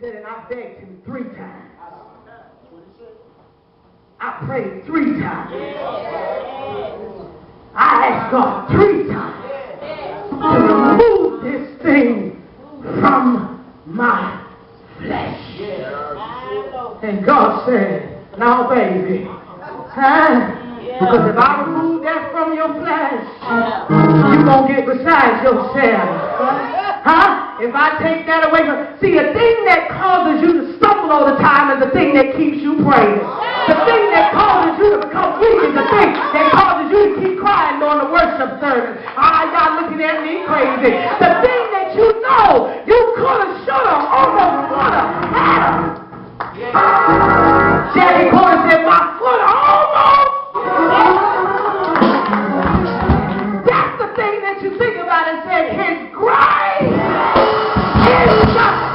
said, and I begged him 3 times. I prayed 3 times. I asked God 3 times to remove this thing from my flesh. And God said, now baby, because if I remove that from your flesh, you're going to get beside yourself. If I take that away from... See, the thing that causes you to stumble all the time is the thing that keeps you praying. The thing that causes you to become weak is the thing that causes you to keep crying during the worship service. Y'all looking at me crazy. The thing that you know you coulda, shoulda, almost woulda, had. Jackie Corner said, my foot almost. That's the thing that you think about and say, his grace is sufficient.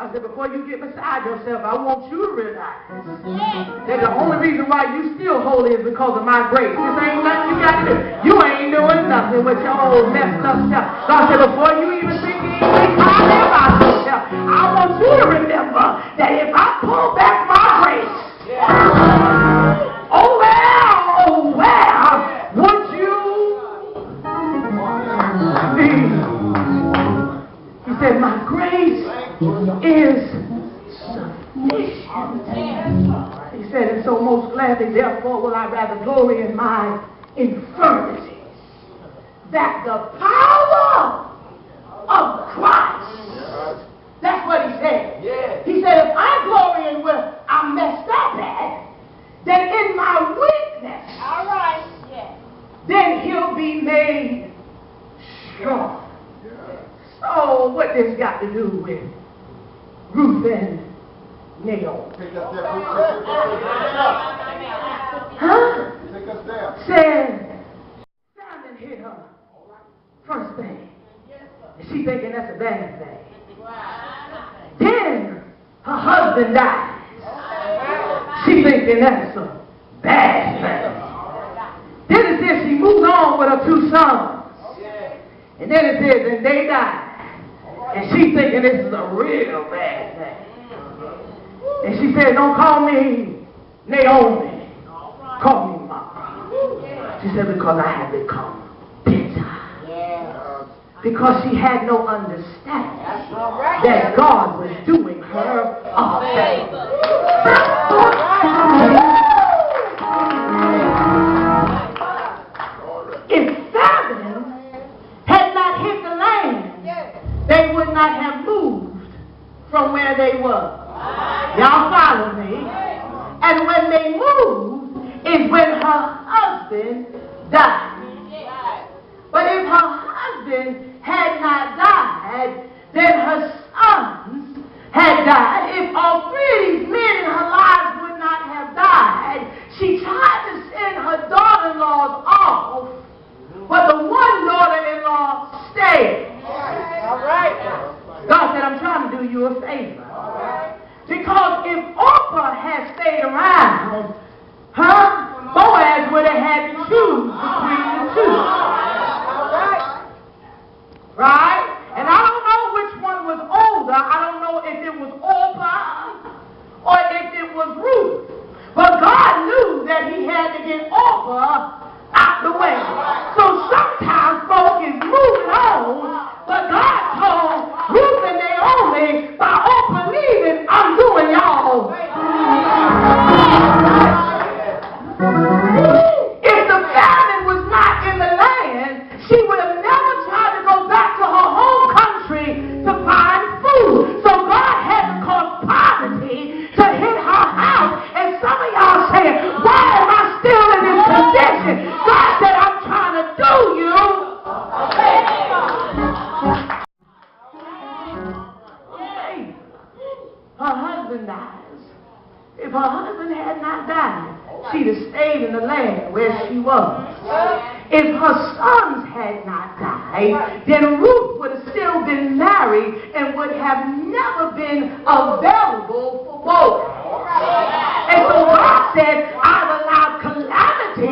I said, before you get beside yourself, I want you to realize that the only reason why you still holy is because of my grace. This ain't nothing you got to do. You ain't doing nothing with your old messed up stuff. God said, before you even think anything about yourself, I want you to remember that if I pull back my grace, oh well, would you be? He said, my grace is sufficient. He said, and so most gladly, therefore, will I rather glory in my infirmities, that the power of Christ. That's what he said. He said, if I glory in where I'm messed up at, then in my weakness, then he'll be made strong. So what this got to do with Ruth and Naomi? Said, Simon hit her first thing. And she thinking that's a bad thing. Then her husband dies. She thinking that's a bad thing. Then it says she moves on with her 2 sons. And then it says, and they die. And she thinking this is a real bad thing. And she said, don't call me Naomi. Call me Mama. She said, because I have become bitter. Because she had no understanding that God was doing her a favor. If famine had not hit the land, they would not have moved from where they were. Y'all follow me? And when they moved is when her husband died. But if her husband had not died, then her sons had died. If all 3 of these men in her lives would not have died, she tried to send her daughter-in-laws off, but the one daughter-in-law stayed. All right. God said, I'm trying to do you a favor. Because if Orpah had stayed around, Boaz would have had to choose between the 2. Right? And I don't know which one was older. I don't know if it was Orpah or if it was Ruth. But God knew that he had to get Orpah out the way. So sometimes folk is moving on, but God told Ruth and Naomi, by Orpah leaving, I'm doing y'all. If the famine was not in the land, she would have never tried to go back to her home country to find food. So God had to cause poverty to hit her house. And some of y'all saying, why am I still in this condition? God said, I'm trying to do you. Her husband dies. If her husband had not died, she'd have stayed in the land where she was. If her sons had not died, then Ruth would have still been married and would have never been available for Boaz. And so God said, I've allowed calamity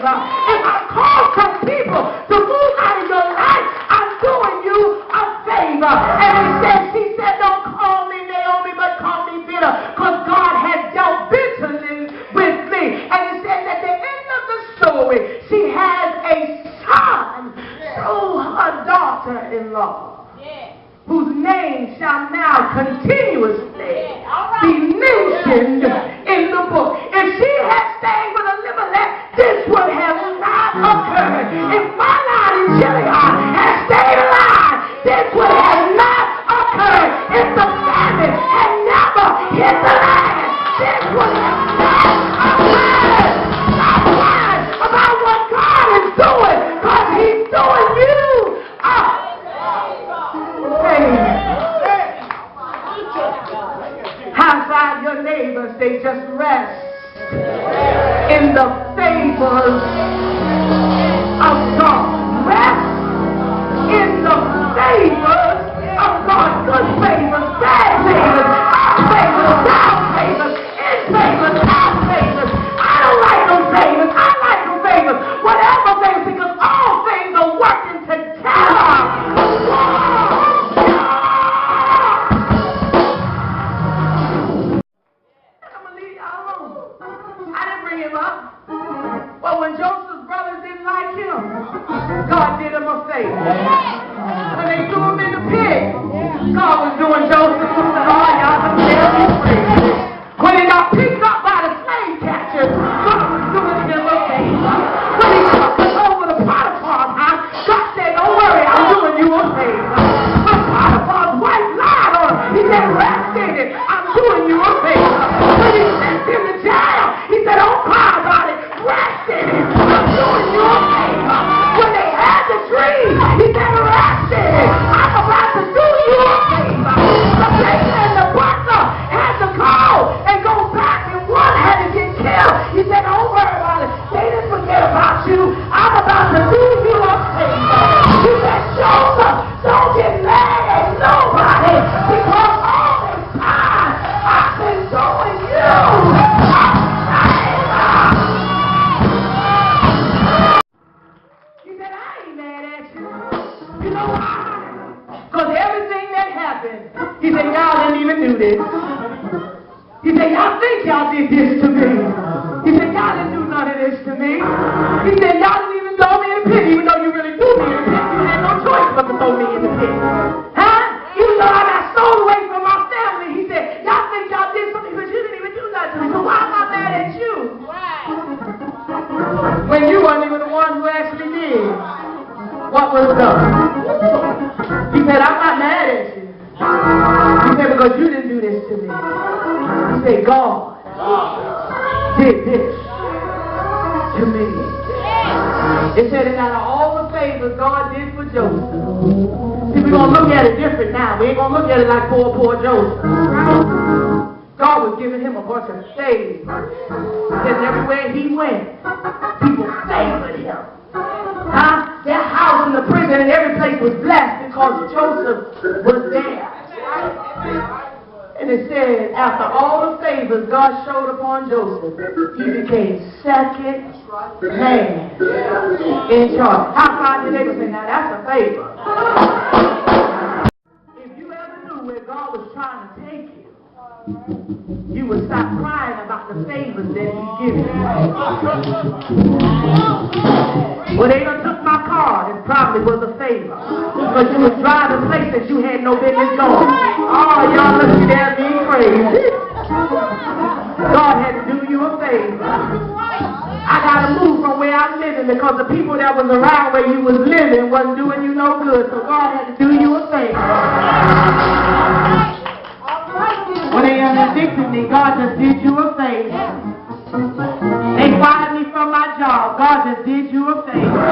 favor. If I call some people to move out of your life, I'm doing you a favor. And she said, don't call me Naomi, but call me bitter, because God had dealt bitterly with me. And it says at the end of the story, she has a son through her daughter-in-law, whose name shall now continuously be mentioned in the book. If she had stayed with Elimelech, this would have not occurred. If my Lord in Gilead had stayed alive, this would have not occurred. If the famine had never hit the land, this would have not occurred. Stop worrying about what God is doing, because He's doing you a favor. High-five your neighbors, they just rest in the favors of God. Rest in the favors of God. Good favors, bad favors, up favors, down favors, in favors, out favors. I don't like them favors. I like them favors. Whatever favors, because all things are working together. But when Joseph's brothers didn't like him, God did him a favor. When they threw him in the pit, God was doing Joseph some y'all can tell me free. When he got picked up by the slave catchers, God was doing him a favor. When he took us over to Potiphar's house, God said, don't worry, I'm doing you a favor. When Potiphar's wife lied on him, he said, rest in it, I'm doing you a favor. When he sent him to jail, he said, don't cry about it, rest in it, I'm doing you a favor. When they had the tree, he said, rest in it, I'm about to do you a favor. The baker and the butler had to go and go back, and one had to get killed. He said, don't worry about it, they didn't forget about you, I'm about to do you a favor. He said, Joseph, don't get mad at nobody, because all this time I've been doing you a favor. He said, I ain't mad at you. You know why? Because everything that happened, he said, y'all didn't even do this. He said, y'all think y'all did this to me. He said, y'all didn't do none of this to me. He said, y'all didn't even throw me in the pit, even though you really threw me in the pit. You had no choice but to throw me in the pit. Huh? Even though I got stole away from my family, he said, y'all think y'all did something, but you didn't even do nothing to me. So why am I mad at you? When you weren't even the one who actually did what was done. He said, I'm not mad at you. He said, because you didn't do this to me. He said, God did this to me. It said that out of all the favors God did for Joseph. See, we're going to look at it different now. We ain't going to look at it like poor Joseph. God was giving him a bunch of favors. Because everywhere he went, people favored him. Their house and the prison and every place was blessed because Joseph was there. And it said, after all the favors God showed upon Joseph, he became second man in charge. How far did they say, now that's a favor. If you ever knew where God was trying to take you, you would stop crying about the favors that He's given you. Well, they done took my car. It probably was a favor. Because you was driving places you had no business going. Oh, y'all looking at me crazy. God had to do you a favor. I got to move from where I'm living because the people that was around where you was living wasn't doing you no good. So God had to do you a favor. When they addicted me, God just did you a favor. They fired me from my job. God just did you a favor.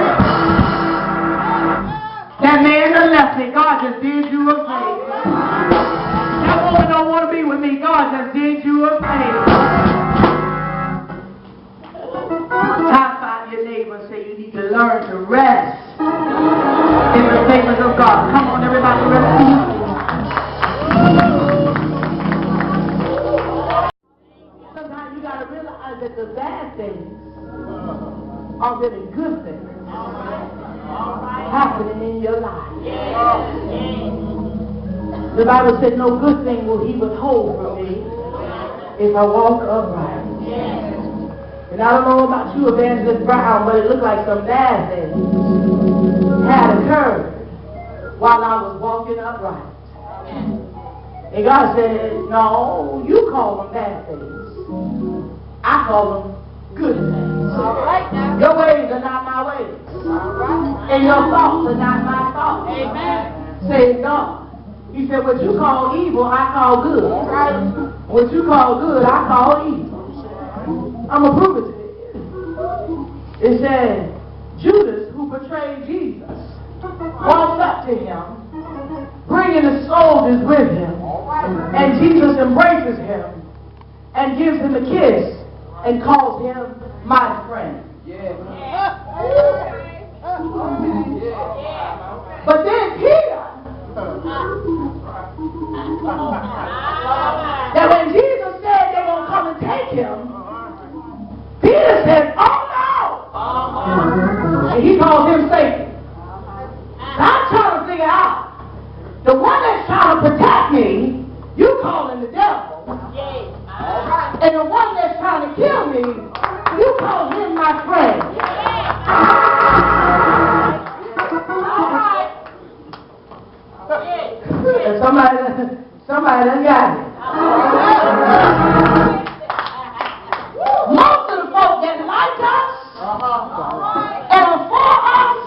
That man that left me, God just did you a favor. That woman don't want to be with me. God just did you a favor. High five your neighbor and say you need to learn to rest in the favors of God. Come on, everybody, rest. Sometimes you got to realize that the bad things are really good things happening in your life. The Bible said no good thing will he withhold from me if I walk upright. And I don't know about you, Evangelist Brown, but it looked like some bad things had occurred while I was walking upright. And God said, no, you call them bad things. I call them good things. All right, now. Your ways are not my ways. All right. And your thoughts are not my thoughts. Amen. Say God. He said, what you call evil, I call good. All right. What you call good, I call evil. I'm going to prove it to you. It said, Judas, who betrayed Jesus, walks up to him, bringing the soldiers with him. And Jesus embraces him and gives him a kiss and calls him my friend. But then Peter, that when Jesus said they're going to come and take him, Peter said, oh no! And he calls him Satan. I'm trying to figure out, the one that's trying to protect me, you call him the devil. And the one that's trying to kill me, you call him my friend. And somebody done got it. Most of the folk that like us and are for us,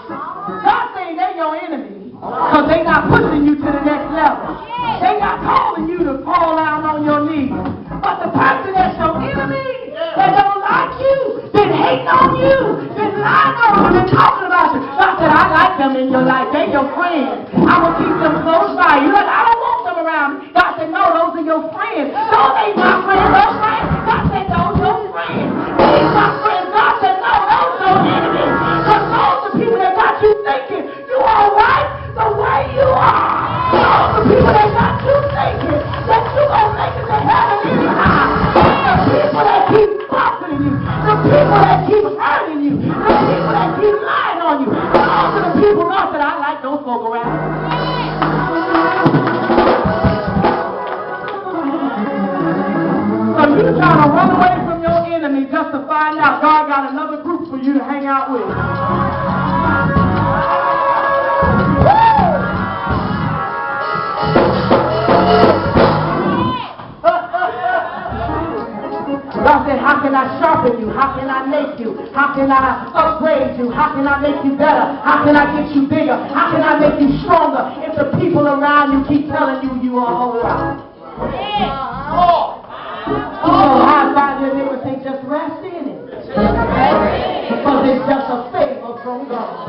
God saying they're your enemy because they not pushing you to the next level. They not calling you to fall down on your knees. But the person that's your enemy, that don't like you, been hating on you, been lying on you, been talking about you. God said, I like them in your life. They're your friends. I'm going to keep them close by. You know, I don't want them around me. God said, no, those are your friends. Those ain't my friends. Those friends. God said, those are your friends. These my friends. God said, no, those are your enemies. Because those are people that got you thinking you all right the way you are. Those are people that got you thinking that you going to make it to heaven anyhow. The people that keep buffeting you. The people that keep hurting you. The people that keep lying on you. Those are the people God said, I like those folk around. So you trying to run away from your enemy just to find out God got another group for you to hang out with. God said, how can I sharpen you? How can I make you? How can I upgrade you? How can I make you better? How can I get you bigger? How can I make you stronger if the people around you keep telling you you are all right? High five your neighbor, say just rest in it. Because it's just a favor from God.